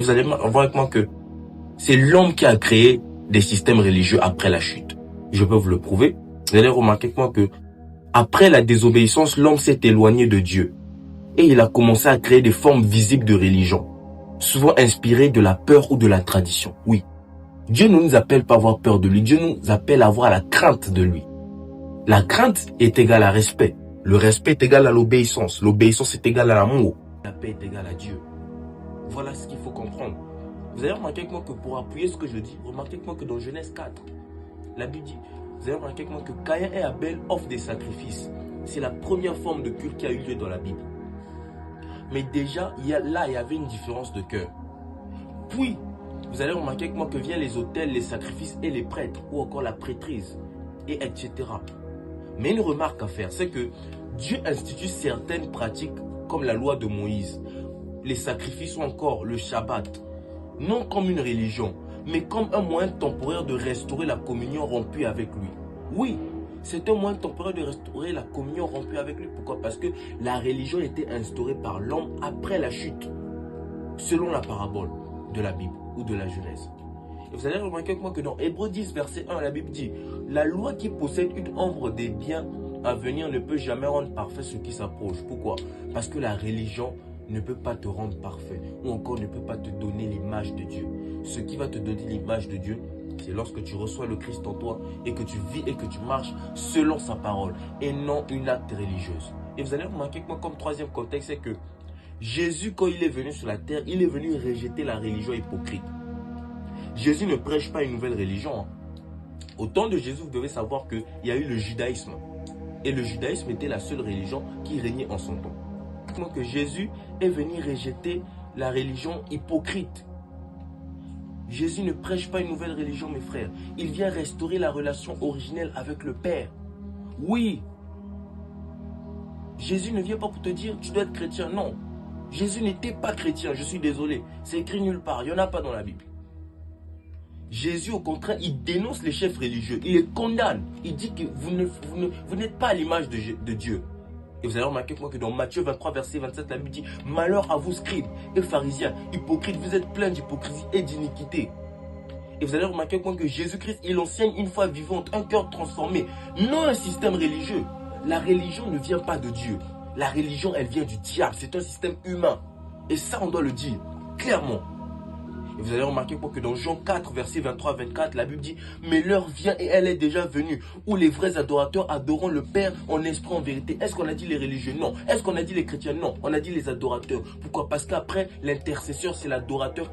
Vous allez voir avec moi que c'est l'homme qui a créé des systèmes religieux après la chute. Je peux vous le prouver. Vous allez remarquer avec moi que après la désobéissance, l'homme s'est éloigné de Dieu. Et il a commencé à créer des formes visibles de religion, souvent inspirées de la peur ou de la tradition. Oui, Dieu ne nous appelle pas à avoir peur de lui, Dieu nous appelle à avoir la crainte de lui. La crainte est égale à respect. Le respect est égal à l'obéissance. L'obéissance est égale à l'amour. La paix est égale à Dieu. Voilà ce qu'il faut comprendre. Vous allez remarquer avec moi que pour appuyer ce que je dis, remarquez avec moi que dans Genèse 4, la Bible dit, vous allez remarquer avec moi que Caïn et Abel offrent des sacrifices. C'est la première forme de culte qui a eu lieu dans la Bible. Mais déjà, il y avait une différence de cœur. Puis, vous allez remarquer avec moi que viennent les autels, les sacrifices et les prêtres, ou encore la prêtrise, et etc. Mais une remarque à faire, c'est que Dieu institue certaines pratiques comme la loi de Moïse, les sacrifices ou encore le Shabbat, non comme une religion, mais comme un moyen temporaire de restaurer la communion rompue avec lui. Oui, c'est un moyen temporaire de restaurer la communion rompue avec lui. Pourquoi? Parce que la religion était instaurée par l'homme après la chute, selon la parabole de la Bible ou de la Genèse. Et vous allez remarquer avec moi que dans Hébreux 10, verset 1, la Bible dit « La loi qui possède une ombre des biens à venir ne peut jamais rendre parfait ce qui s'approche. » Pourquoi? Parce que la religion ne peut pas te rendre parfait ou encore ne peut pas te donner l'image de Dieu. Ce qui va te donner l'image de Dieu, c'est lorsque tu reçois le Christ en toi et que tu vis et que tu marches selon sa parole et non une acte religieuse. Et vous allez remarquer que moi, comme troisième contexte, c'est que Jésus, quand il est venu sur la terre, il est venu rejeter la religion hypocrite. Jésus ne prêche pas une nouvelle religion. Au temps de Jésus, vous devez savoir qu'il y a eu le judaïsme. Et le judaïsme était la seule religion qui régnait en son temps. Donc Jésus est venu rejeter la religion hypocrite. Jésus ne prêche pas une nouvelle religion, mes frères. Il vient restaurer la relation originelle avec le Père. Oui. Jésus ne vient pas pour te dire tu dois être chrétien. Non. Jésus n'était pas chrétien, je suis désolé. C'est écrit nulle part, il n'y en a pas dans la Bible. Jésus, au contraire, il dénonce les chefs religieux. Il les condamne. Il dit que vous n'êtes pas à l'image de Dieu. Et vous allez remarquer avec moi que dans Matthieu 23, verset 27, la Bible dit « Malheur à vous, scribes et pharisiens, hypocrites, vous êtes pleins d'hypocrisie et d'iniquité. » Et vous allez remarquer avec moi que Jésus-Christ, il enseigne une foi vivante, un cœur transformé, non un système religieux. La religion ne vient pas de Dieu. La religion, elle vient du diable. C'est un système humain. Et ça, on doit le dire clairement. Et vous allez remarquer que dans Jean 4, verset 23-24, la Bible dit « Mais l'heure vient et elle est déjà venue, où les vrais adorateurs adoreront le Père en esprit, en vérité. » Est-ce qu'on a dit les religieux? Non. Est-ce qu'on a dit les chrétiens? Non. On a dit les adorateurs. Pourquoi? Parce qu'après, l'intercesseur, c'est l'adorateur qui